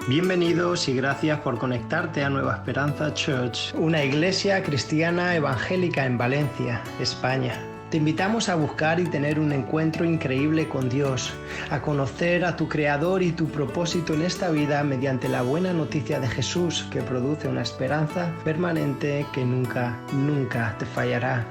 Bienvenidos y gracias por conectarte a Nueva Esperanza Church, una iglesia cristiana evangélica en Valencia, España. Te invitamos a buscar y tener un encuentro increíble con Dios, a conocer a tu Creador y tu propósito en esta vida mediante la buena noticia de Jesús, que produce una esperanza permanente que nunca te fallará.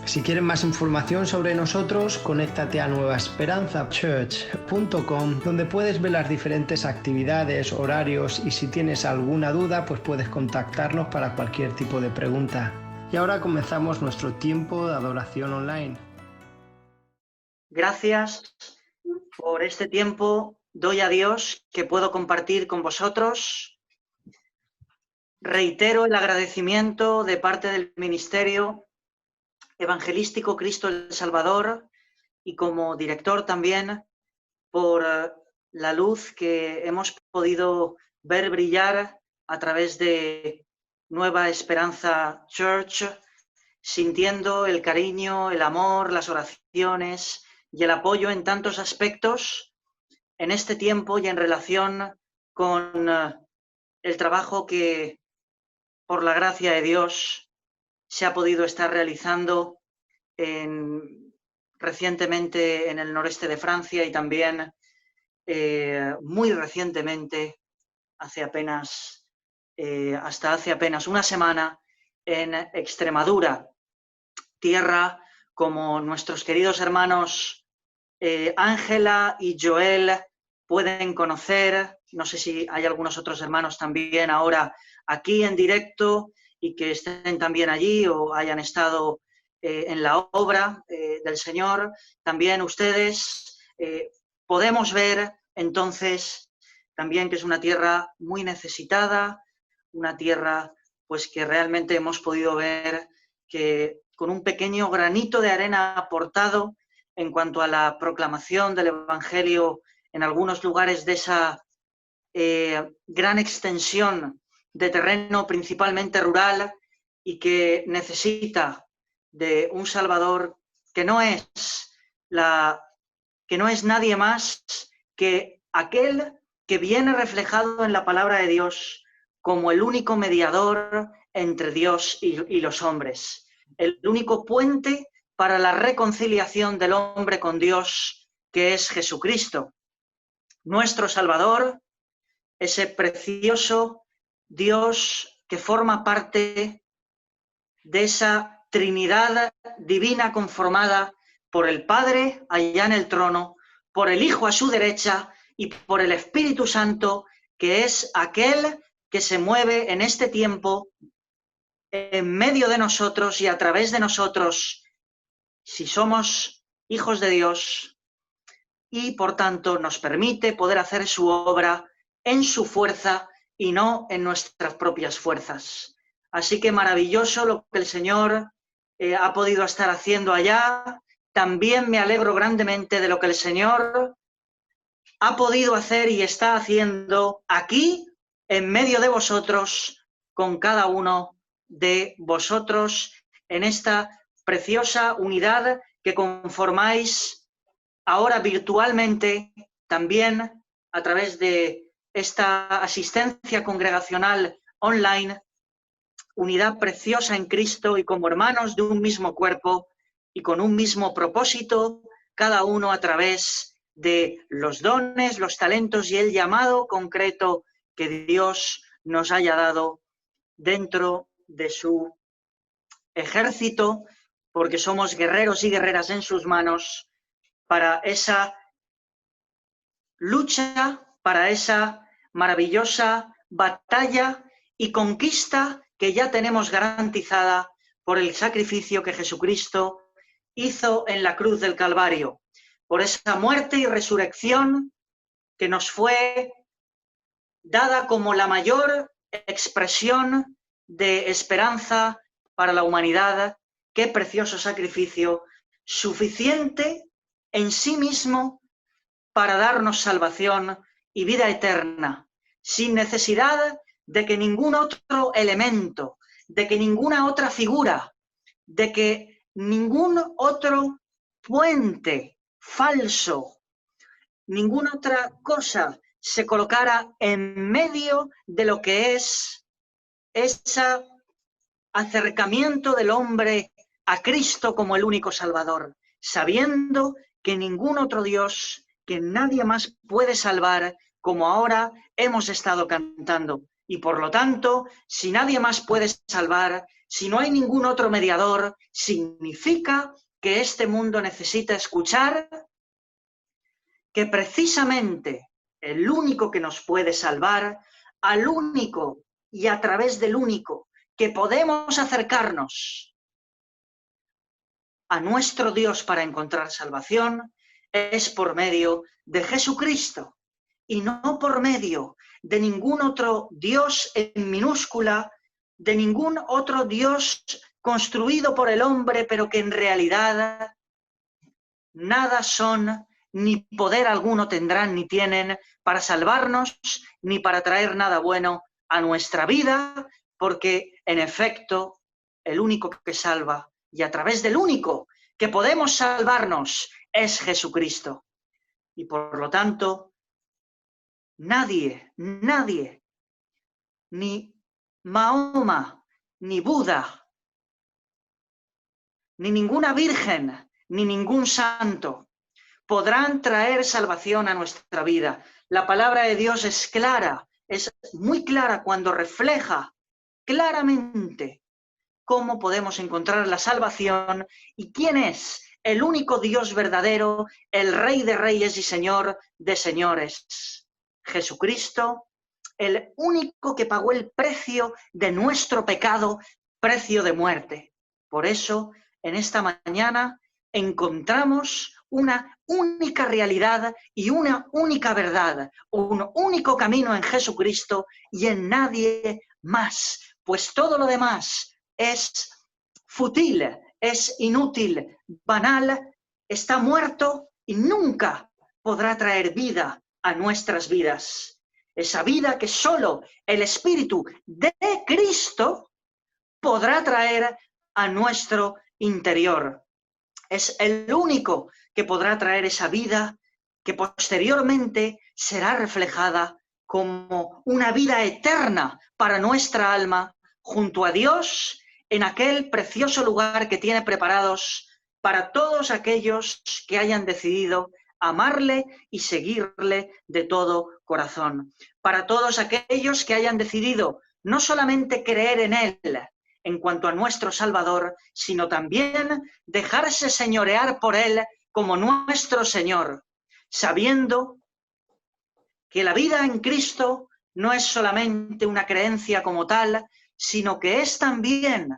Si quieres más información sobre nosotros, conéctate a nuevaesperanzachurch.com, donde puedes ver las diferentes actividades, horarios, y si tienes alguna duda, pues puedes contactarnos para cualquier tipo de pregunta. Y ahora comenzamos nuestro tiempo de adoración online. Gracias por este tiempo. Doy a Dios que puedo compartir con vosotros. Reitero el agradecimiento de parte del Ministerio Evangelístico Cristo el Salvador y como director también por la luz que hemos podido ver brillar a través de Nueva Esperanza Church, sintiendo el cariño, el amor, las oraciones y el apoyo en tantos aspectos en este tiempo y en relación con el trabajo que, por la gracia de Dios, se ha podido estar realizando recientemente en el noreste de Francia y también muy recientemente, hasta hace apenas una semana, en Extremadura, tierra como nuestros queridos hermanos Ángela y Joel pueden conocer. No sé si hay algunos otros hermanos también ahora aquí en directo y que estén también allí o hayan estado en la obra del Señor. También ustedes podemos ver entonces también que es una tierra muy necesitada, una tierra pues que realmente hemos podido ver que con un pequeño granito de arena aportado en cuanto a la proclamación del Evangelio en algunos lugares de esa gran extensión de terreno principalmente rural y que necesita de un Salvador que no es nadie más que aquel que viene reflejado en la palabra de Dios como el único mediador entre Dios y los hombres, el único puente para la reconciliación del hombre con Dios, que es Jesucristo, nuestro Salvador, ese precioso Dios que forma parte de esa Trinidad divina conformada por el Padre allá en el trono, por el Hijo a su derecha y por el Espíritu Santo, que es aquel que se mueve en este tiempo en medio de nosotros y a través de nosotros, si somos hijos de Dios, y por tanto nos permite poder hacer su obra en su fuerza y no en nuestras propias fuerzas. Así que maravilloso lo que el Señor ha podido estar haciendo allá. También me alegro grandemente de lo que el Señor ha podido hacer y está haciendo aquí, en medio de vosotros, con cada uno de vosotros, en esta preciosa unidad que conformáis ahora virtualmente, también a través de esta asistencia congregacional online, unidad preciosa en Cristo y como hermanos de un mismo cuerpo y con un mismo propósito, cada uno a través de los dones, los talentos y el llamado concreto que Dios nos haya dado dentro de su ejército, porque somos guerreros y guerreras en sus manos para esa lucha, para esa maravillosa batalla y conquista que ya tenemos garantizada por el sacrificio que Jesucristo hizo en la cruz del Calvario, por esa muerte y resurrección que nos fue dada como la mayor expresión de esperanza para la humanidad. Qué precioso sacrificio, suficiente en sí mismo para darnos salvación y vida eterna, sin necesidad de que ningún otro elemento, de que ninguna otra figura, de que ningún otro puente falso, ninguna otra cosa se colocara en medio de lo que es ese acercamiento del hombre a Cristo como el único Salvador, sabiendo que ningún otro Dios, que nadie más puede salvar, como ahora hemos estado cantando. Y por lo tanto, si nadie más puede salvar, si no hay ningún otro mediador, significa que este mundo necesita escuchar que precisamente el único que nos puede salvar, al único y a través del único que podemos acercarnos a nuestro Dios para encontrar salvación, es por medio de Jesucristo y no por medio de ningún otro Dios en minúscula, de ningún otro Dios construido por el hombre, pero que en realidad nada son, ni poder alguno tendrán ni tienen para salvarnos, ni para traer nada bueno a nuestra vida, porque en efecto el único que salva y a través del único que podemos salvarnos es Jesucristo. Y por lo tanto, nadie, ni Mahoma, ni Buda, ni ninguna virgen, ni ningún santo podrán traer salvación a nuestra vida. La palabra de Dios es clara, es muy clara cuando refleja claramente cómo podemos encontrar la salvación y quién es el único Dios verdadero, el Rey de Reyes y Señor de Señores. Jesucristo, el único que pagó el precio de nuestro pecado, precio de muerte. Por eso, en esta mañana encontramos una única realidad y una única verdad, un único camino en Jesucristo y en nadie más, pues todo lo demás es fútil, es inútil, banal, está muerto y nunca podrá traer vida a nuestras vidas. Esa vida que solo el Espíritu de Cristo podrá traer a nuestro interior. Es el único que podrá traer esa vida que posteriormente será reflejada como una vida eterna para nuestra alma junto a Dios en aquel precioso lugar que tiene preparados para todos aquellos que hayan decidido amarle y seguirle de todo corazón. Para todos aquellos que hayan decidido no solamente creer en Él en cuanto a nuestro Salvador, sino también dejarse señorear por Él como nuestro Señor, sabiendo que la vida en Cristo no es solamente una creencia como tal, sino que es también,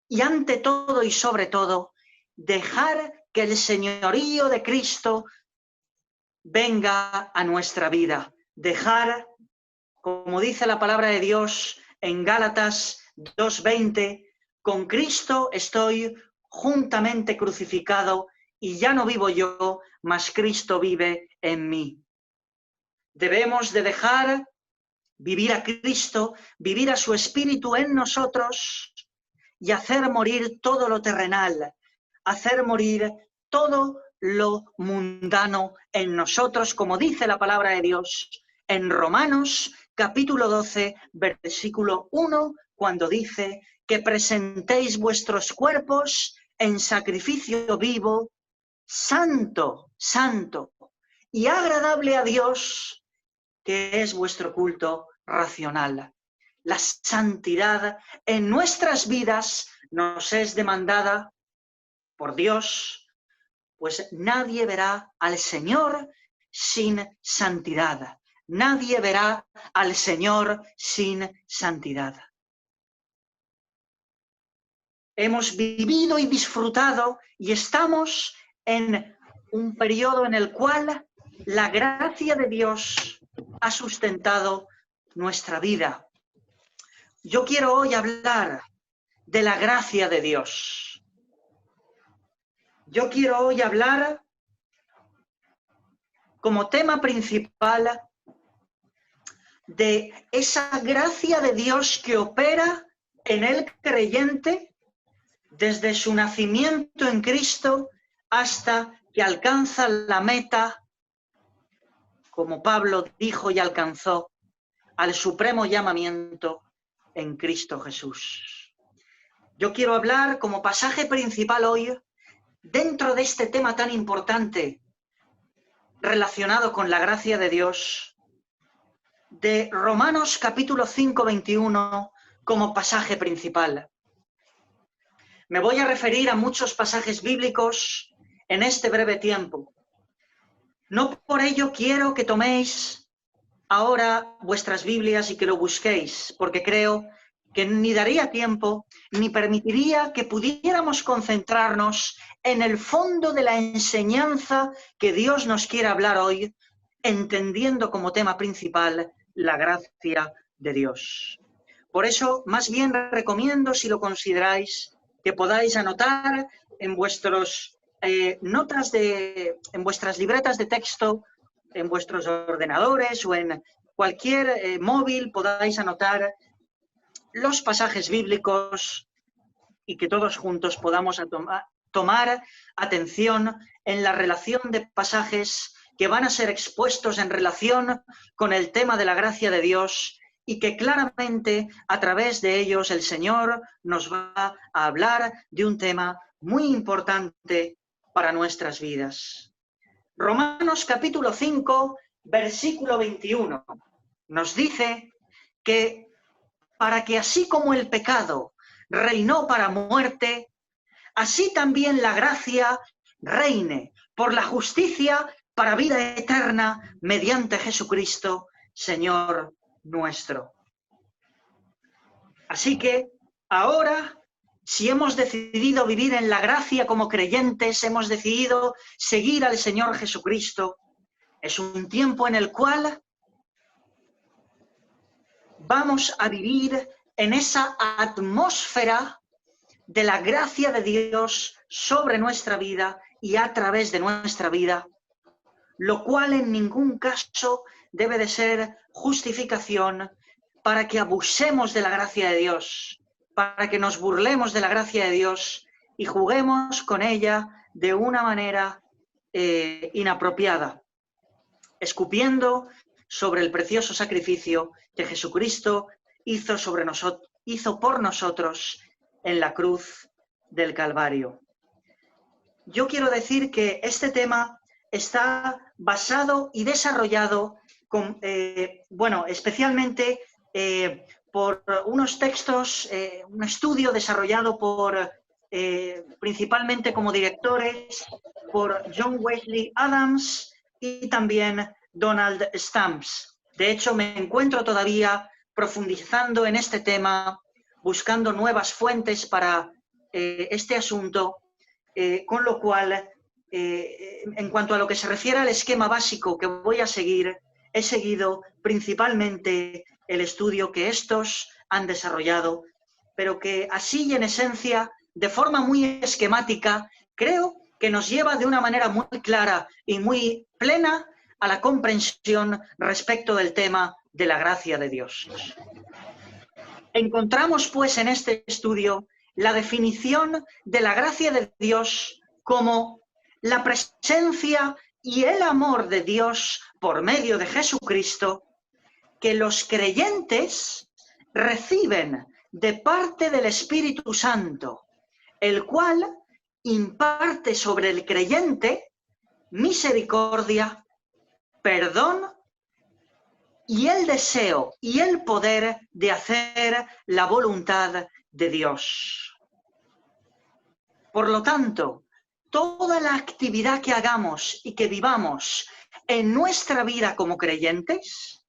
y ante todo y sobre todo, dejar que el señorío de Cristo venga a nuestra vida. Dejar, como dice la palabra de Dios en Gálatas 2:20, con Cristo estoy juntamente crucificado y ya no vivo yo, mas Cristo vive en mí. Debemos de dejar vivir a Cristo, vivir a su Espíritu en nosotros y hacer morir todo lo terrenal, hacer morir todo lo mundano en nosotros, como dice la palabra de Dios en Romanos capítulo 12, versículo 1, cuando dice que presentéis vuestros cuerpos en sacrificio vivo, santo, santo y agradable a Dios, que es vuestro culto racional. La santidad en nuestras vidas nos es demandada por Dios, pues nadie verá al Señor sin santidad. Nadie verá al Señor sin santidad. Hemos vivido y disfrutado y estamos en un periodo en el cual la gracia de Dios ha sustentado nuestra vida. Yo quiero hoy hablar de la gracia de Dios. Yo quiero hoy hablar como tema principal de esa gracia de Dios que opera en el creyente desde su nacimiento en Cristo hasta que alcanza la meta como Pablo dijo y alcanzó, al supremo llamamiento en Cristo Jesús. Yo quiero hablar como pasaje principal hoy, dentro de este tema tan importante relacionado con la gracia de Dios, de Romanos capítulo 5, 21 como pasaje principal. Me voy a referir a muchos pasajes bíblicos en este breve tiempo. No por ello quiero que toméis ahora vuestras Biblias y que lo busquéis, porque creo que ni daría tiempo ni permitiría que pudiéramos concentrarnos en el fondo de la enseñanza que Dios nos quiere hablar hoy, entendiendo como tema principal la gracia de Dios. Por eso, más bien recomiendo, si lo consideráis, que podáis anotar en vuestros en vuestras libretas de texto, en vuestros ordenadores o en cualquier móvil, podáis anotar los pasajes bíblicos y que todos juntos podamos tomar atención en la relación de pasajes que van a ser expuestos en relación con el tema de la gracia de Dios y que claramente a través de ellos el Señor nos va a hablar de un tema muy importante para nuestras vidas. Romanos capítulo 5, versículo 21, nos dice que para que así como el pecado reinó para muerte, así también la gracia reine por la justicia para vida eterna mediante Jesucristo, Señor nuestro. Así que ahora, si hemos decidido vivir en la gracia como creyentes, hemos decidido seguir al Señor Jesucristo, es un tiempo en el cual vamos a vivir en esa atmósfera de la gracia de Dios sobre nuestra vida y a través de nuestra vida, lo cual en ningún caso debe de ser justificación para que abusemos de la gracia de Dios, para que nos burlemos de la gracia de Dios y juguemos con ella de una manera inapropiada, escupiendo sobre el precioso sacrificio que Jesucristo hizo por nosotros en la cruz del Calvario. Yo quiero decir que este tema está basado y desarrollado especialmente por unos textos, un estudio desarrollado por principalmente como directores por John Wesley Adams y también Donald Stamps. De hecho, me encuentro todavía profundizando en este tema, buscando nuevas fuentes para este asunto, con lo cual, en cuanto a lo que se refiere al esquema básico que voy a seguir, he seguido principalmente el estudio que estos han desarrollado, pero que así y en esencia, de forma muy esquemática, creo que nos lleva de una manera muy clara y muy plena a la comprensión respecto del tema de la gracia de Dios. Encontramos, pues, en este estudio la definición de la gracia de Dios como la presencia y el amor de Dios por medio de Jesucristo que los creyentes reciben de parte del Espíritu Santo, el cual imparte sobre el creyente misericordia, perdón y el deseo y el poder de hacer la voluntad de Dios. Por lo tanto, toda la actividad que hagamos y que vivamos en nuestra vida como creyentes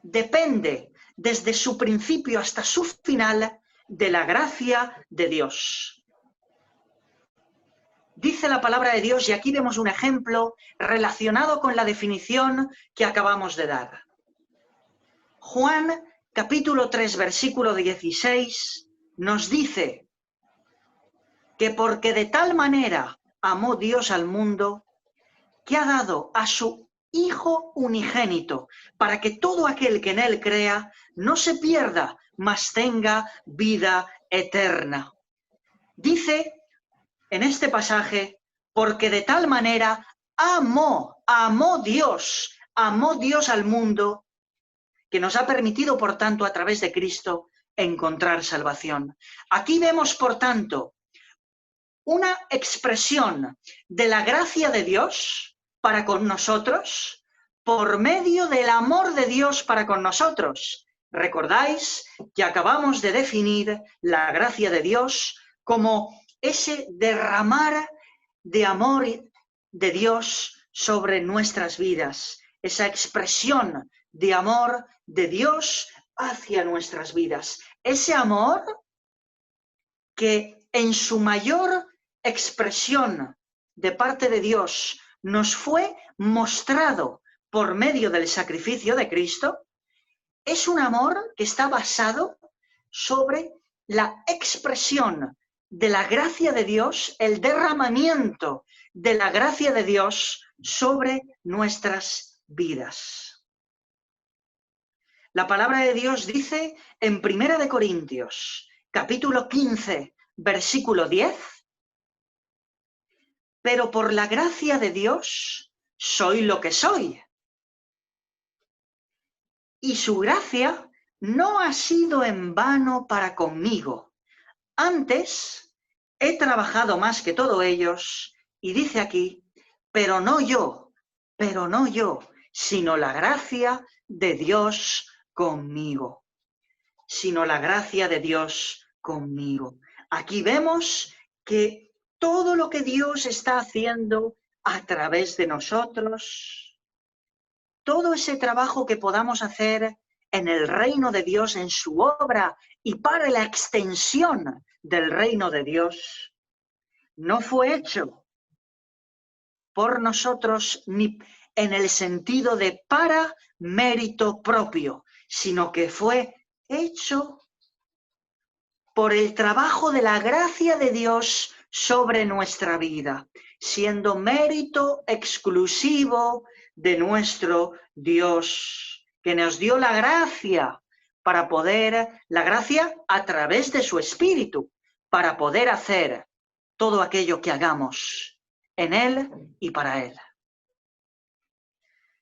depende desde su principio hasta su final de la gracia de Dios. Dice la palabra de Dios, y aquí vemos un ejemplo relacionado con la definición que acabamos de dar. Juan, capítulo 3, versículo 16, nos dice que porque de tal manera amó Dios al mundo, que ha dado a su Hijo unigénito, para que todo aquel que en él crea no se pierda, mas tenga vida eterna. Dice en este pasaje, porque de tal manera amó Dios amó Dios al mundo, que nos ha permitido, por tanto, a través de Cristo, encontrar salvación. Aquí vemos, por tanto, una expresión de la gracia de Dios para con nosotros por medio del amor de Dios para con nosotros. Recordáis que acabamos de definir la gracia de Dios como ese derramar de amor de Dios sobre nuestras vidas, esa expresión de amor de Dios hacia nuestras vidas. Ese amor que en su mayor expresión de parte de Dios nos fue mostrado por medio del sacrificio de Cristo, es un amor que está basado sobre la expresión de la gracia de Dios, el derramamiento de la gracia de Dios sobre nuestras vidas. La palabra de Dios dice en 1 Corintios, capítulo 15, versículo 10, pero por la gracia de Dios soy lo que soy. Y su gracia no ha sido en vano para conmigo. Antes he trabajado más que todos ellos, y dice aquí, pero no yo, sino la gracia de Dios conmigo. Sino la gracia de Dios conmigo. Aquí vemos que todo lo que Dios está haciendo a través de nosotros, todo ese trabajo que podamos hacer en el reino de Dios, en su obra y para la extensión del reino de Dios, no fue hecho por nosotros ni en el sentido de para mérito propio, sino que fue hecho por el trabajo de la gracia de Dios sobre nuestra vida, siendo mérito exclusivo de nuestro Dios, que nos dio la gracia para poder, la gracia a través de su Espíritu, para poder hacer todo aquello que hagamos en Él y para Él.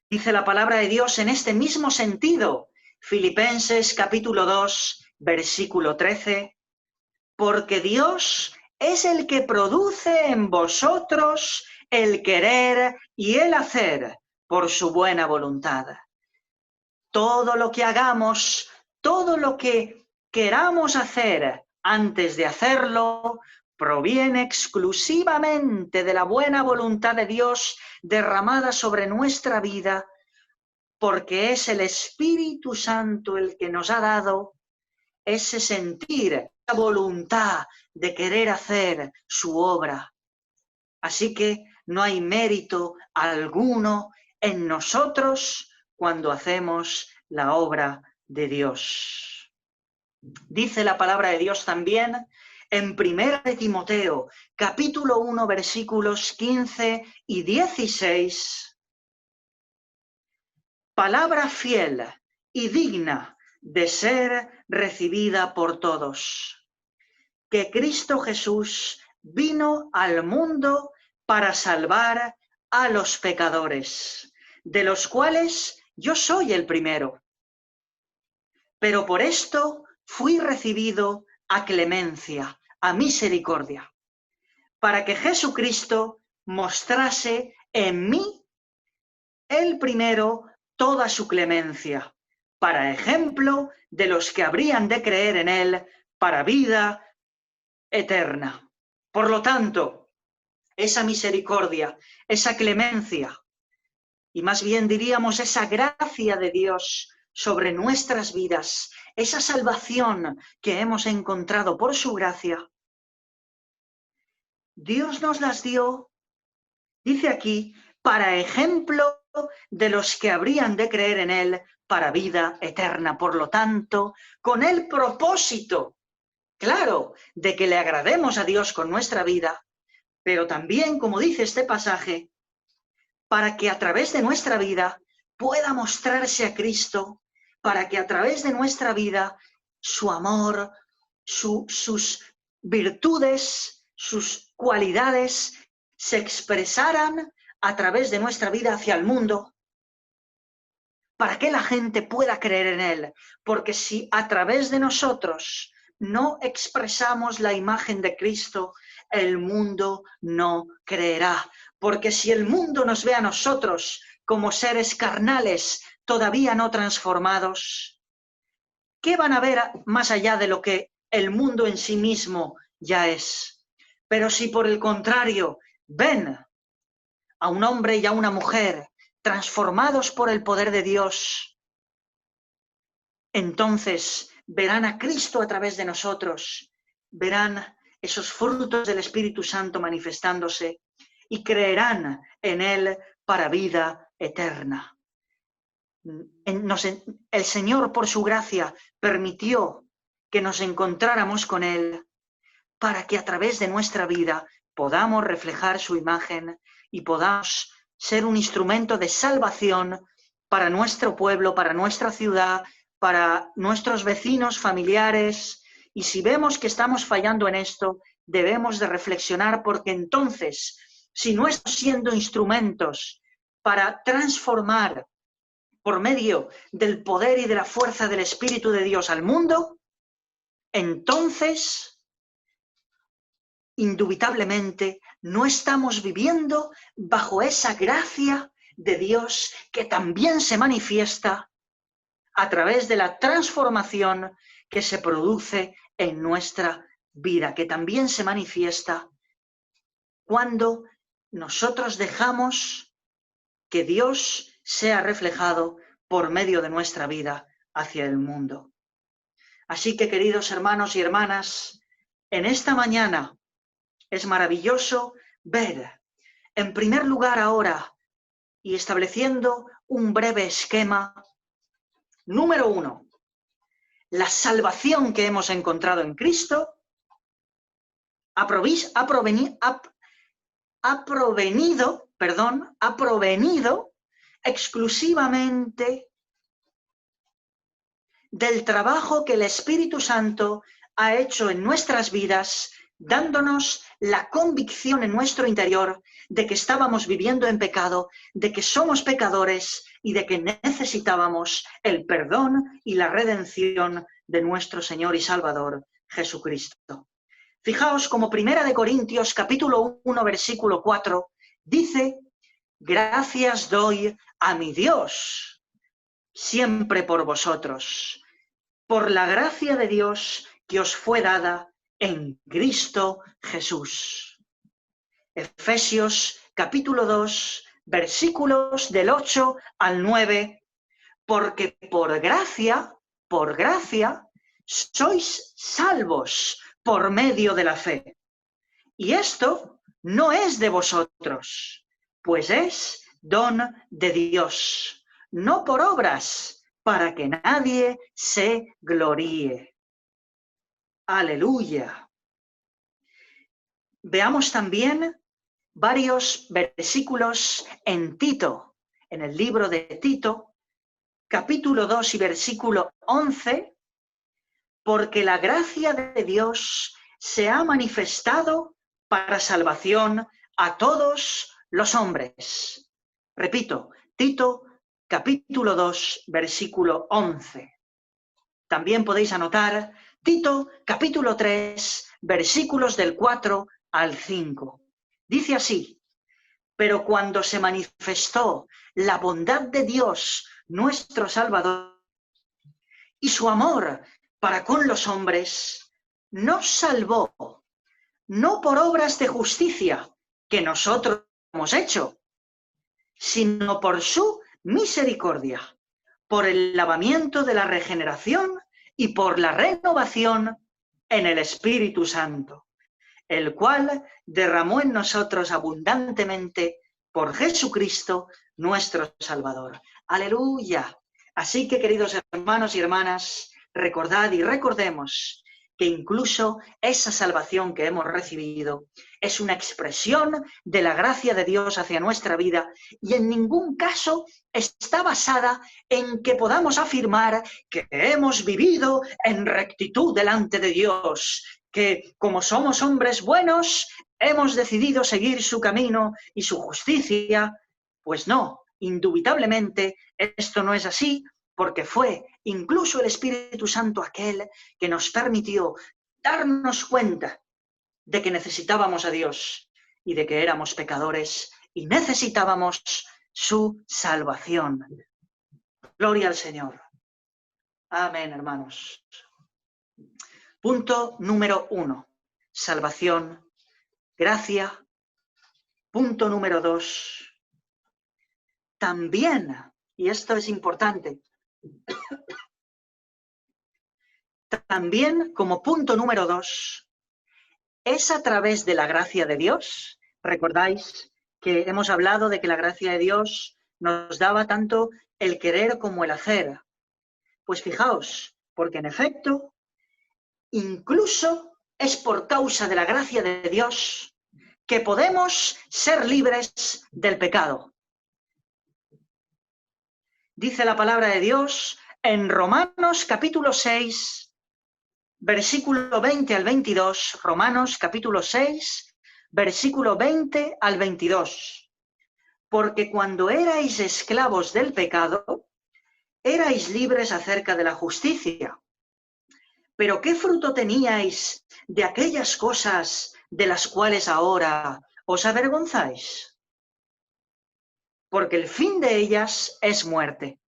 Dice la palabra de Dios en este mismo sentido, Filipenses capítulo 2, versículo 13, porque Dios es el que produce en vosotros el querer y el hacer por su buena voluntad. Todo lo que hagamos, todo lo que queramos hacer antes de hacerlo, proviene exclusivamente de la buena voluntad de Dios derramada sobre nuestra vida, porque es el Espíritu Santo el que nos ha dado ese sentir, esa voluntad de querer hacer su obra. Así que no hay mérito alguno en nosotros cuando hacemos la obra de Dios. Dice la palabra de Dios también en 1 Timoteo, capítulo 1, versículos 15 y 16, palabra fiel y digna de ser recibida por todos, que Cristo Jesús vino al mundo para salvar a los pecadores, de los cuales yo soy el primero. Pero por esto fui recibido a clemencia, a misericordia, para que Jesucristo mostrase en mí el primero toda su clemencia, para ejemplo de los que habrían de creer en él para vida eterna. Por lo tanto, esa misericordia, esa clemencia, y más bien diríamos esa gracia de Dios sobre nuestras vidas, esa salvación que hemos encontrado por su gracia, Dios nos las dio, dice aquí, para ejemplo de los que habrían de creer en él para vida eterna. Por lo tanto, con el propósito, claro, de que le agrademos a Dios con nuestra vida, pero también, como dice este pasaje, para que a través de nuestra vida pueda mostrarse a Cristo, para que a través de nuestra vida su amor, sus virtudes, sus cualidades se expresaran a través de nuestra vida hacia el mundo, para que la gente pueda creer en Él. Porque si a través de nosotros no expresamos la imagen de Cristo, el mundo no creerá. Porque si el mundo nos ve a nosotros como seres carnales, todavía no transformados, ¿qué van a ver más allá de lo que el mundo en sí mismo ya es? Pero si por el contrario ven a un hombre y a una mujer transformados por el poder de Dios, entonces verán a Cristo a través de nosotros, verán esos frutos del Espíritu Santo manifestándose y creerán en Él para vida eterna. El Señor, por su gracia, permitió que nos encontráramos con Él para que a través de nuestra vida podamos reflejar su imagen y podamos ser un instrumento de salvación para nuestro pueblo, para nuestra ciudad, para nuestros vecinos, familiares. Y si vemos que estamos fallando en esto, debemos de reflexionar, porque entonces, si no estamos siendo instrumentos para transformar por medio del poder y de la fuerza del Espíritu de Dios al mundo, entonces, indubitablemente, no estamos viviendo bajo esa gracia de Dios que también se manifiesta a través de la transformación que se produce en nuestra vida, que también se manifiesta cuando nosotros dejamos que Dios sea reflejado por medio de nuestra vida hacia el mundo. Así que, queridos hermanos y hermanas, en esta mañana es maravilloso ver, en primer lugar ahora, y estableciendo un breve esquema, número 1, la salvación que hemos encontrado en Cristo ha provenido exclusivamente del trabajo que el Espíritu Santo ha hecho en nuestras vidas, dándonos la convicción en nuestro interior de que estábamos viviendo en pecado, de que somos pecadores y de que necesitábamos el perdón y la redención de nuestro Señor y Salvador Jesucristo. Fijaos como 1 Corintios capítulo 1 versículo 4 dice: gracias doy a mi Dios siempre por vosotros, por la gracia de Dios que os fue dada en Cristo Jesús. Efesios capítulo 2, versículos del 8 al 9, porque por gracia, sois salvos por medio de la fe. Y esto no es de vosotros, pues es don de Dios, no por obras, para que nadie se gloríe. Aleluya. Veamos también varios versículos en Tito, en el libro de Tito, capítulo 2 y versículo 11, porque la gracia de Dios se ha manifestado para salvación a todos los hombres. Repito, Tito, capítulo 2, versículo 11. También podéis anotar Tito, capítulo 3, versículos del 4 al 5. Dice así: pero cuando se manifestó la bondad de Dios, nuestro Salvador, y su amor para con los hombres, nos salvó, no por obras de justicia que nosotros hemos hecho, sino por su misericordia, por el lavamiento de la regeneración y por la renovación en el Espíritu Santo, el cual derramó en nosotros abundantemente por Jesucristo, nuestro Salvador. ¡Aleluya! Así que, queridos hermanos y hermanas, recordad y recordemos que incluso esa salvación que hemos recibido es una expresión de la gracia de Dios hacia nuestra vida y en ningún caso está basada en que podamos afirmar que hemos vivido en rectitud delante de Dios, que como somos hombres buenos hemos decidido seguir su camino y su justicia. Pues no, Indubitablemente esto no es así, porque fue incluso el Espíritu Santo aquel que nos permitió darnos cuenta de que necesitábamos a Dios y de que éramos pecadores y necesitábamos su salvación. Gloria al Señor. Amén, hermanos. Punto número 1, salvación, gracia. Punto número 2, también, y esto es importante, también como punto número 2, es a través de la gracia de Dios. Recordáis que hemos hablado de que la gracia de Dios nos daba tanto el querer como el hacer. Pues fijaos, porque en efecto, incluso es por causa de la gracia de Dios que podemos ser libres del pecado. Dice la palabra de Dios en Romanos capítulo 6, versículo 20 al 22, Romanos capítulo 6, versículo 20 al 22. Porque cuando erais esclavos del pecado, erais libres acerca de la justicia. Pero ¿qué fruto teníais de aquellas cosas de las cuales ahora os avergonzáis? Porque el fin de ellas es muerte.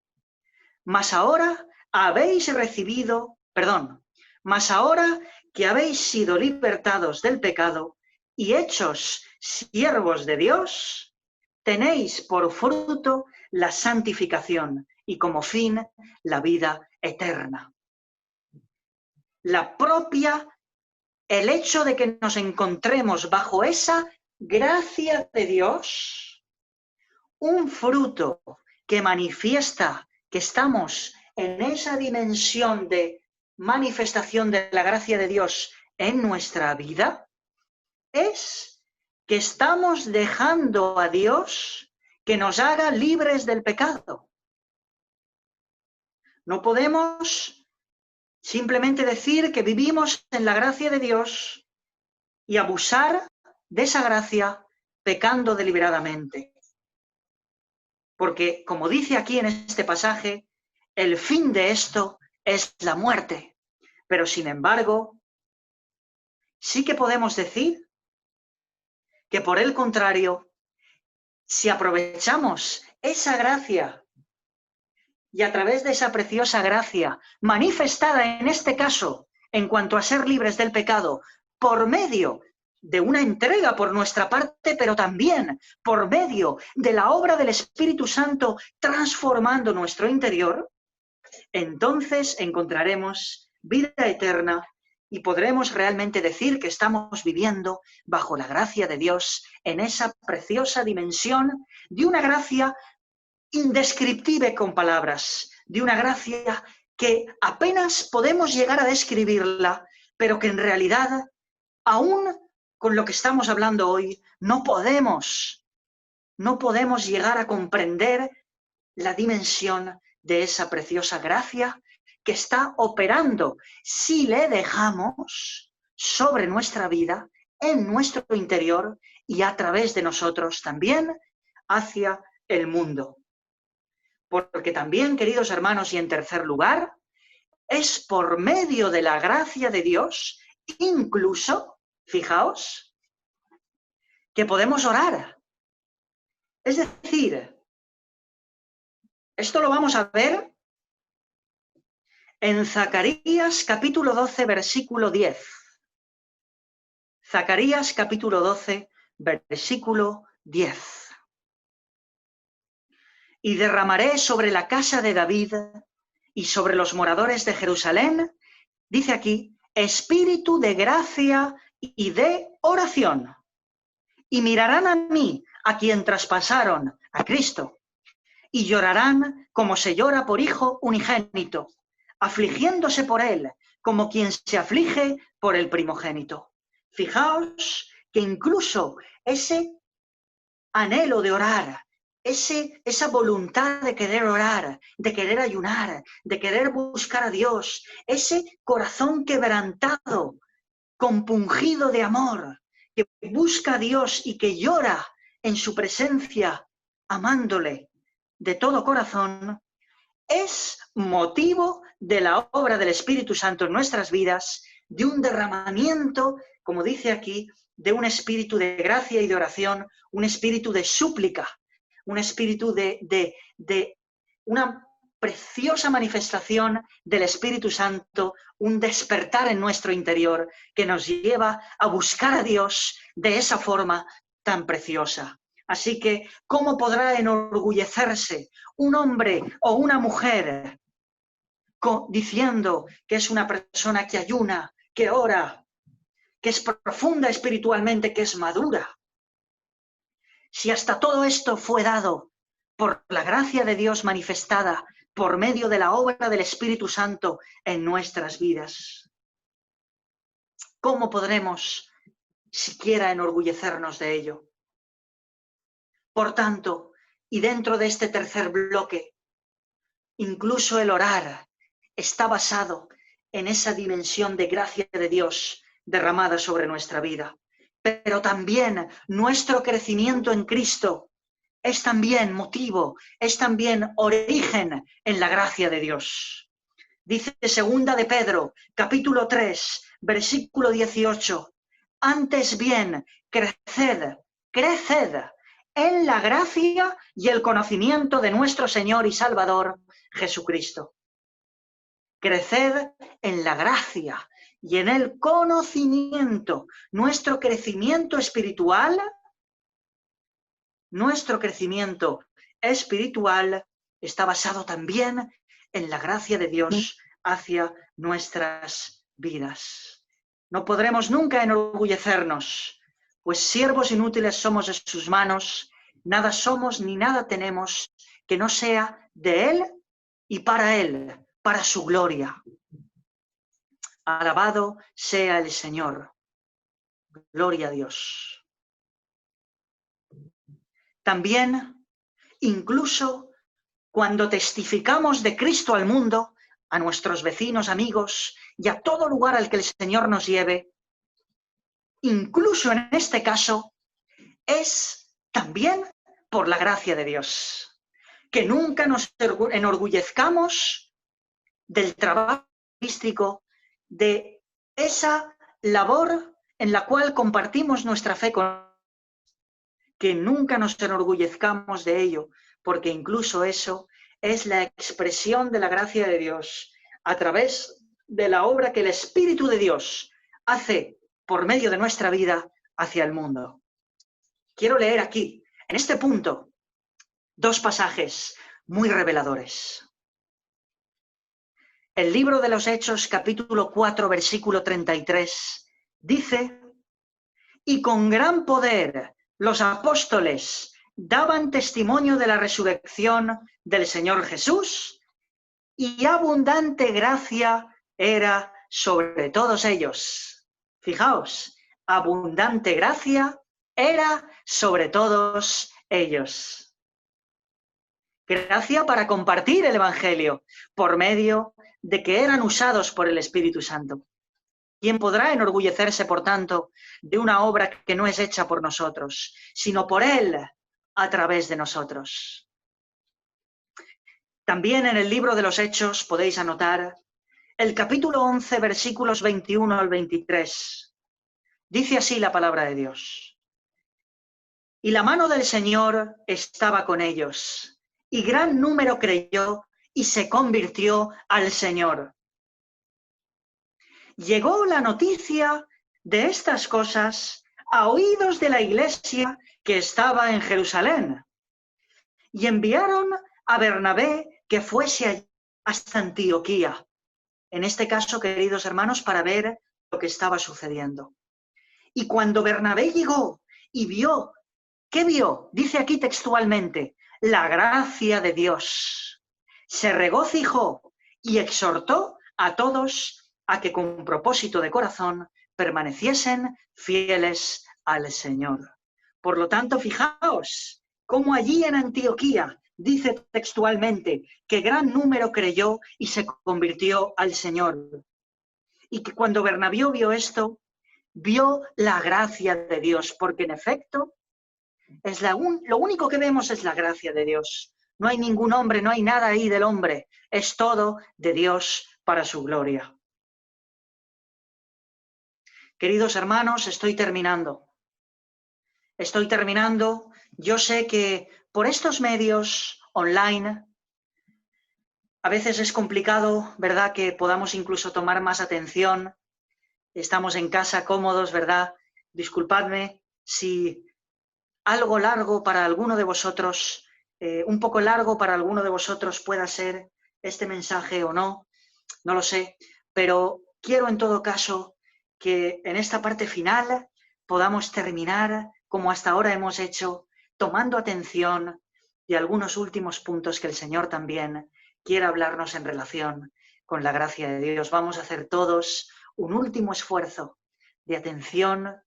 Mas ahora que habéis sido libertados del pecado y hechos siervos de Dios, tenéis por fruto la santificación y como fin la vida eterna. El hecho de que nos encontremos bajo esa gracia de Dios, un fruto que manifiesta que estamos en esa dimensión de manifestación de la gracia de Dios en nuestra vida, es que estamos dejando a Dios que nos haga libres del pecado. No podemos simplemente decir que vivimos en la gracia de Dios y abusar de esa gracia pecando deliberadamente. Porque, como dice aquí en este pasaje, el fin de esto es la muerte. Pero, sin embargo, sí que podemos decir que, por el contrario, si aprovechamos esa gracia y a través de esa preciosa gracia manifestada en este caso en cuanto a ser libres del pecado por medio de una entrega por nuestra parte, pero también por medio de la obra del Espíritu Santo transformando nuestro interior, entonces encontraremos vida eterna y podremos realmente decir que estamos viviendo bajo la gracia de Dios en esa preciosa dimensión de una gracia indescriptible con palabras, de una gracia que apenas podemos llegar a describirla, pero que en realidad, aún con lo que estamos hablando hoy, no podemos llegar a comprender la dimensión de esa preciosa gracia que está operando si le dejamos sobre nuestra vida, en nuestro interior y a través de nosotros también hacia el mundo. Porque también, queridos hermanos, y en tercer lugar, es por medio de la gracia de Dios, incluso, fijaos, que podemos orar. Es decir, esto lo vamos a ver en Zacarías capítulo 12, versículo 10. Zacarías capítulo 12, versículo 10. Y derramaré sobre la casa de David y sobre los moradores de Jerusalén, dice aquí, espíritu de gracia y de oración. Y mirarán a mí, a quien traspasaron, a Cristo, y llorarán como se llora por hijo unigénito, afligiéndose por él, como quien se aflige por el primogénito. Fijaos que incluso ese anhelo de orar, esa voluntad de querer orar, de querer ayunar, de querer buscar a Dios, ese corazón quebrantado, compungido de amor, que busca a Dios y que llora en su presencia, amándole, de todo corazón, es motivo de la obra del Espíritu Santo en nuestras vidas, de un derramamiento, como dice aquí, de un espíritu de gracia y de oración, un espíritu de súplica, un espíritu de una preciosa manifestación del Espíritu Santo, un despertar en nuestro interior que nos lleva a buscar a Dios de esa forma tan preciosa. Así que, ¿cómo podrá enorgullecerse un hombre o una mujer diciendo que es una persona que ayuna, que ora, que es profunda espiritualmente, que es madura? Si hasta todo esto fue dado por la gracia de Dios manifestada por medio de la obra del Espíritu Santo en nuestras vidas, ¿cómo podremos siquiera enorgullecernos de ello? Por tanto, y dentro de este tercer bloque, incluso el orar está basado en esa dimensión de gracia de Dios derramada sobre nuestra vida. Pero también nuestro crecimiento en Cristo es también motivo, es también origen en la gracia de Dios. Dice 2 de Pedro, capítulo 3, versículo 18, antes bien, creced en la gracia y el conocimiento de nuestro Señor y Salvador, Jesucristo. Creced en la gracia y en el conocimiento. Nuestro crecimiento espiritual está basado también en la gracia de Dios hacia nuestras vidas. No podremos nunca enorgullecernos, pues siervos inútiles somos de sus manos, nada somos ni nada tenemos que no sea de Él y para Él, para su gloria. Alabado sea el Señor. Gloria a Dios. También, incluso cuando testificamos de Cristo al mundo, a nuestros vecinos, amigos y a todo lugar al que el Señor nos lleve, incluso en este caso, es también por la gracia de Dios. Que nunca nos enorgullezcamos del trabajo artístico, de esa labor en la cual compartimos nuestra fe con... Que nunca nos enorgullezcamos de ello, porque incluso eso es la expresión de la gracia de Dios a través de la obra que el Espíritu de Dios hace por medio de nuestra vida hacia el mundo. Quiero leer aquí, en este punto, dos pasajes muy reveladores. El libro de los Hechos, capítulo 4, versículo 33, dice: y con gran poder los apóstoles daban testimonio de la resurrección del Señor Jesús, y abundante gracia era sobre todos ellos. Fijaos, abundante gracia era sobre todos ellos. Gracia para compartir el Evangelio por medio de que eran usados por el Espíritu Santo. ¿Quién podrá enorgullecerse, por tanto, de una obra que no es hecha por nosotros, sino por Él a través de nosotros? También en el libro de los Hechos podéis anotar el capítulo 11, versículos 21 al 23. Dice así la palabra de Dios. Y la mano del Señor estaba con ellos, y gran número creyó y se convirtió al Señor. Llegó la noticia de estas cosas a oídos de la iglesia que estaba en Jerusalén, y enviaron a Bernabé que fuese hasta Antioquía. En este caso, queridos hermanos, para ver lo que estaba sucediendo. Y cuando Bernabé llegó y vio, ¿qué vio? Dice aquí textualmente, la gracia de Dios. Se regocijó y exhortó a todos a que con propósito de corazón permaneciesen fieles al Señor. Por lo tanto, fijaos cómo allí en Antioquía dice textualmente que gran número creyó y se convirtió al Señor. Y que cuando Bernabé vio esto, vio la gracia de Dios, porque en efecto lo único que vemos es la gracia de Dios. No hay ningún hombre, no hay nada ahí del hombre. Es todo de Dios para su gloria. Queridos hermanos, estoy terminando. Yo sé que por estos medios online a veces es complicado, ¿verdad?, que podamos incluso tomar más atención. Estamos en casa cómodos, ¿verdad? Disculpadme si algo largo para alguno de vosotros, un poco largo para alguno de vosotros pueda ser este mensaje o no, no lo sé, pero quiero en todo caso que en esta parte final podamos terminar como hasta ahora hemos hecho, tomando atención de algunos últimos puntos que el Señor también quiere hablarnos en relación con la gracia de Dios. Vamos a hacer todos un último esfuerzo de atención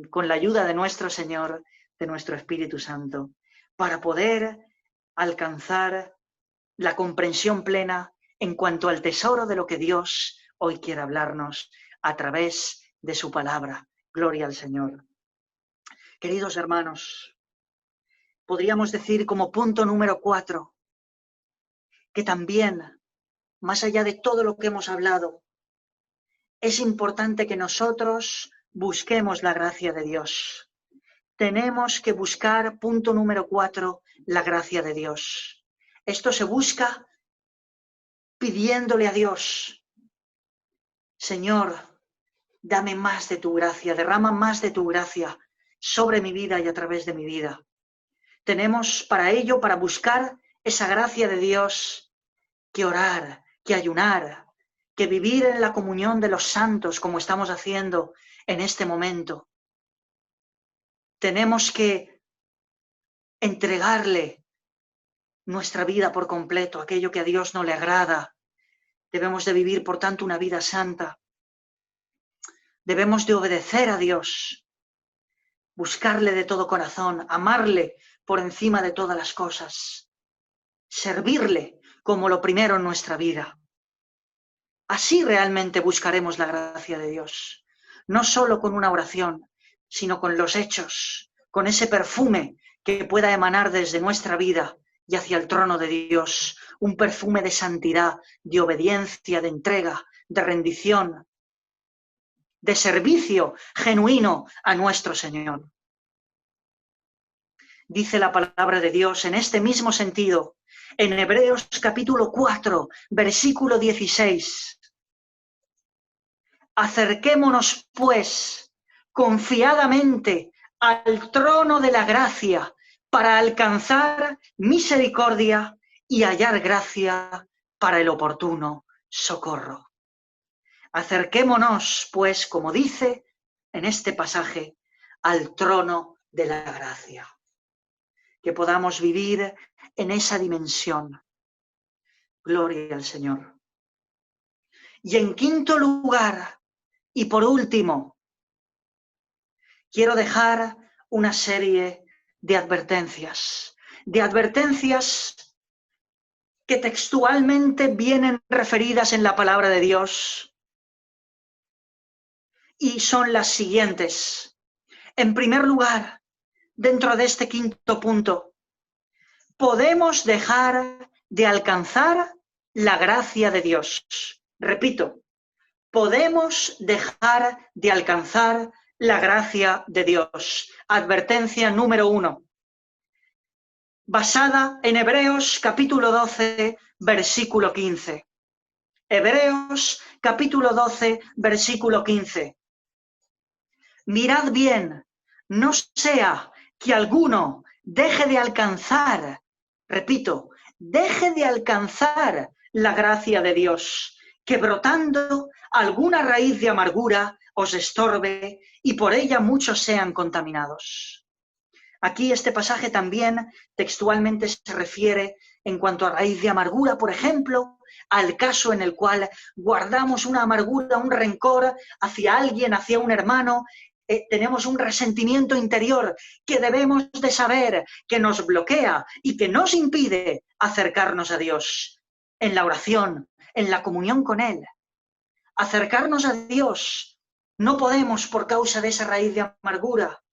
con la ayuda de nuestro Señor, de nuestro Espíritu Santo, para poder alcanzar la comprensión plena en cuanto al tesoro de lo que Dios hoy quiere hablarnos a través de su palabra. Gloria al Señor. Queridos hermanos, podríamos decir como punto número 4, que también, más allá de todo lo que hemos hablado, es importante que nosotros busquemos la gracia de Dios. Tenemos que buscar, punto número 4, la gracia de Dios. Esto se busca pidiéndole a Dios: Señor, dame más de tu gracia, derrama más de tu gracia sobre mi vida y a través de mi vida. Tenemos para ello, para buscar esa gracia de Dios, que orar, que ayunar, que vivir en la comunión de los santos como estamos haciendo en este momento. Tenemos que entregarle nuestra vida por completo, aquello que a Dios no le agrada. Debemos de vivir, por tanto, una vida santa. Debemos de obedecer a Dios, buscarle de todo corazón, amarle por encima de todas las cosas, servirle como lo primero en nuestra vida. Así realmente buscaremos la gracia de Dios, no solo con una oración, sino con los hechos, con ese perfume que pueda emanar desde nuestra vida y hacia el trono de Dios, un perfume de santidad, de obediencia, de entrega, de rendición, de servicio genuino a nuestro Señor. Dice la palabra de Dios en este mismo sentido, en Hebreos capítulo 4, versículo 16. Acerquémonos, pues, confiadamente al trono de la gracia para alcanzar misericordia y hallar gracia para el oportuno socorro. Acerquémonos, pues, como dice en este pasaje, al trono de la gracia. Que podamos vivir en esa dimensión. Gloria al Señor. Y en quinto lugar, y por último, quiero dejar una serie de advertencias que textualmente vienen referidas en la palabra de Dios, y son las siguientes. En primer lugar, dentro de este quinto punto, podemos dejar de alcanzar la gracia de Dios. Repito, podemos dejar de alcanzar la gracia de Dios. Advertencia número 1, basada en Hebreos capítulo 12, versículo 15. Hebreos capítulo 12, versículo 15. Mirad bien, no sea que alguno deje de alcanzar, repito, deje de alcanzar la gracia de Dios, que brotando alguna raíz de amargura os estorbe y por ella muchos sean contaminados. Aquí este pasaje también textualmente se refiere, en cuanto a raíz de amargura, por ejemplo, al caso en el cual guardamos una amargura, un rencor hacia alguien, hacia un hermano. Tenemos un resentimiento interior que debemos de saber que nos bloquea y que nos impide acercarnos a Dios en la oración, en la comunión con Él. Acercarnos a Dios no podemos por causa de esa raíz de amargura.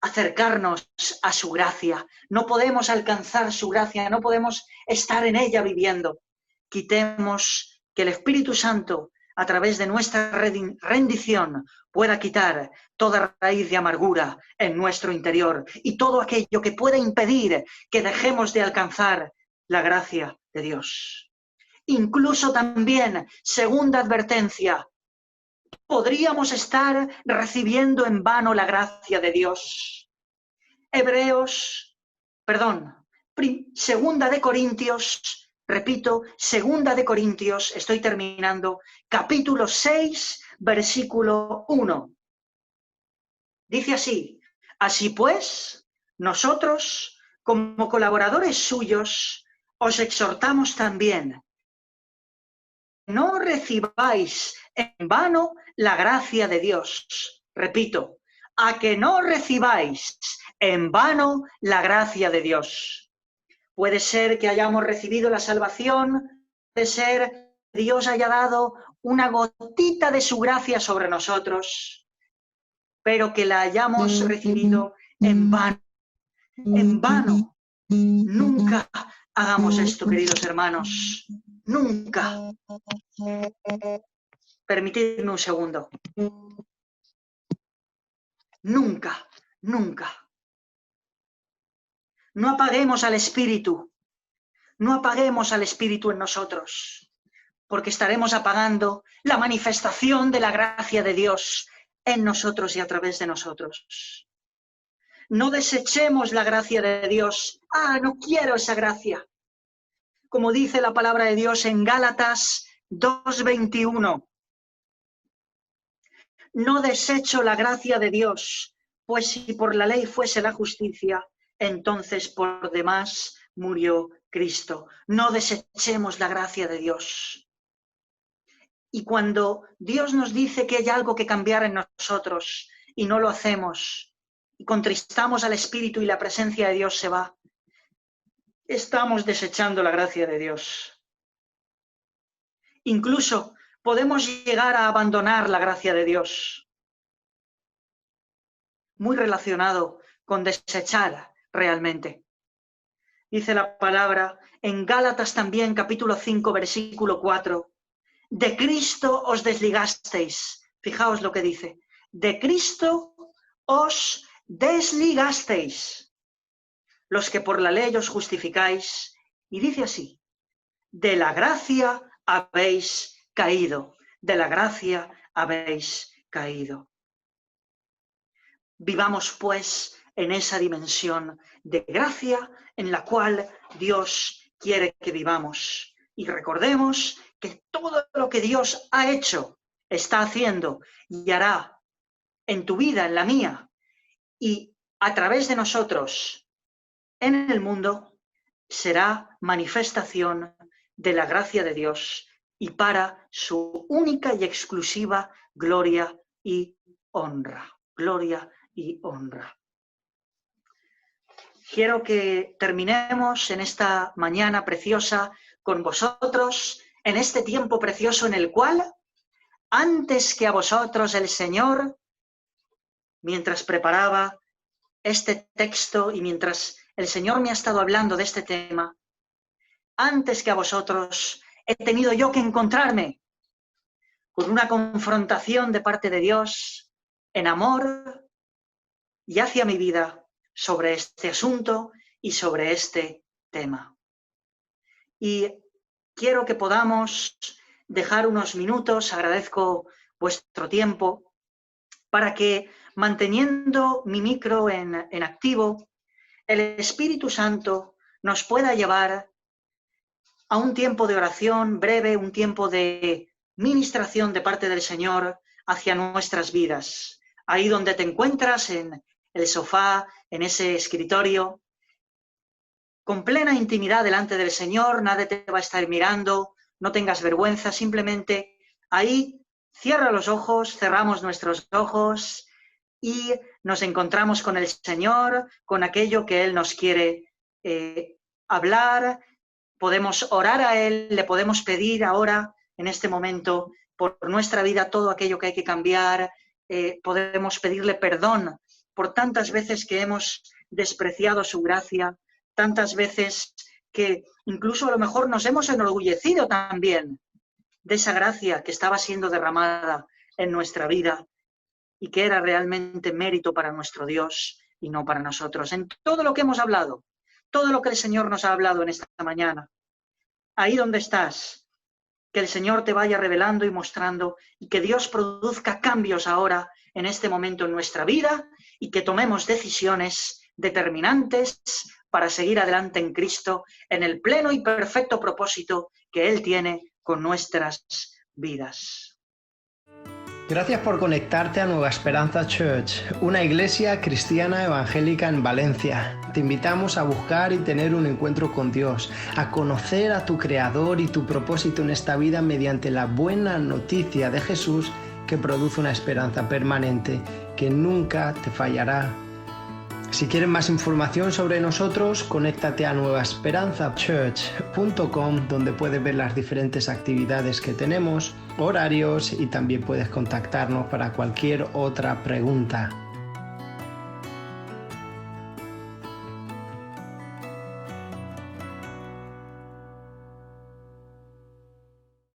acercarnos a su gracia. No podemos alcanzar su gracia, no podemos estar en ella viviendo. Quitemos que el Espíritu Santo, a través de nuestra rendición, pueda quitar toda raíz de amargura en nuestro interior y todo aquello que pueda impedir que dejemos de alcanzar la gracia de Dios. Incluso también, segunda advertencia, podríamos estar recibiendo en vano la gracia de Dios. Segunda de Corintios, repito, segunda de Corintios, estoy terminando, capítulo 6, versículo 1. Dice así: así pues, nosotros, como colaboradores suyos, os exhortamos también, no recibáis en vano la gracia de Dios. Repito, a que no recibáis en vano la gracia de Dios. Puede ser que hayamos recibido la salvación, puede ser que Dios haya dado una gotita de su gracia sobre nosotros, pero que la hayamos recibido en vano. En vano. Nunca hagamos esto, queridos hermanos. Nunca. Permitidme un segundo. Nunca, nunca. No apaguemos al Espíritu. No apaguemos al Espíritu en nosotros, porque estaremos apagando la manifestación de la gracia de Dios en nosotros y a través de nosotros. No desechemos la gracia de Dios. No quiero esa gracia. Como dice la palabra de Dios en Gálatas 2:21. No desecho la gracia de Dios, pues si por la ley fuese la justicia, entonces por demás murió Cristo. No desechemos la gracia de Dios. Y cuando Dios nos dice que hay algo que cambiar en nosotros y no lo hacemos, y contristamos al Espíritu y la presencia de Dios se va, estamos desechando la gracia de Dios. Incluso podemos llegar a abandonar la gracia de Dios. Muy relacionado con desechar realmente. Dice la palabra en Gálatas también, capítulo 5, versículo 4. De Cristo os desligasteis. Fijaos lo que dice. De Cristo os desligasteis. Los que por la ley os justificáis. Y dice así. De la gracia habéis caído. De la gracia habéis caído. Vivamos pues en esa dimensión de gracia en la cual Dios quiere que vivamos. Y recordemos que todo lo que Dios ha hecho, está haciendo y hará en tu vida, en la mía, y a través de nosotros en el mundo, será manifestación de la gracia de Dios y para su única y exclusiva gloria y honra. Gloria y honra. Quiero que terminemos en esta mañana preciosa con vosotros, en este tiempo precioso en el cual, antes que a vosotros el Señor, mientras preparaba este texto y mientras el Señor me ha estado hablando de este tema, antes que a vosotros he tenido yo que encontrarme con una confrontación de parte de Dios en amor y hacia mi vida sobre este asunto y sobre este tema. Y quiero que podamos dejar unos minutos, agradezco vuestro tiempo, para que, manteniendo mi micro en activo, el Espíritu Santo nos pueda llevar a un tiempo de oración breve, un tiempo de ministración de parte del Señor hacia nuestras vidas. Ahí donde te encuentras, en el sofá, en ese escritorio, con plena intimidad delante del Señor, nadie te va a estar mirando, no tengas vergüenza, simplemente ahí cierra los ojos, cerramos nuestros ojos y nos encontramos con el Señor, con aquello que Él nos quiere hablar. Podemos orar a Él, le podemos pedir ahora, en este momento, por nuestra vida todo aquello que hay que cambiar. Podemos pedirle perdón por tantas veces que hemos despreciado su gracia, tantas veces que incluso a lo mejor nos hemos enorgullecido también de esa gracia que estaba siendo derramada en nuestra vida y que era realmente mérito para nuestro Dios y no para nosotros. En todo lo que hemos hablado, todo lo que el Señor nos ha hablado en esta mañana, ahí donde estás, que el Señor te vaya revelando y mostrando y que Dios produzca cambios ahora en este momento en nuestra vida y que tomemos decisiones determinantes para seguir adelante en Cristo en el pleno y perfecto propósito que Él tiene con nuestras vidas. Gracias por conectarte a Nueva Esperanza Church, una iglesia cristiana evangélica en Valencia. Te invitamos a buscar y tener un encuentro con Dios, a conocer a tu Creador y tu propósito en esta vida mediante la buena noticia de Jesús que produce una esperanza permanente que nunca te fallará. Si quieres más información sobre nosotros, conéctate a nuevaesperanzachurch.com, donde puedes ver las diferentes actividades que tenemos, horarios y también puedes contactarnos para cualquier otra pregunta.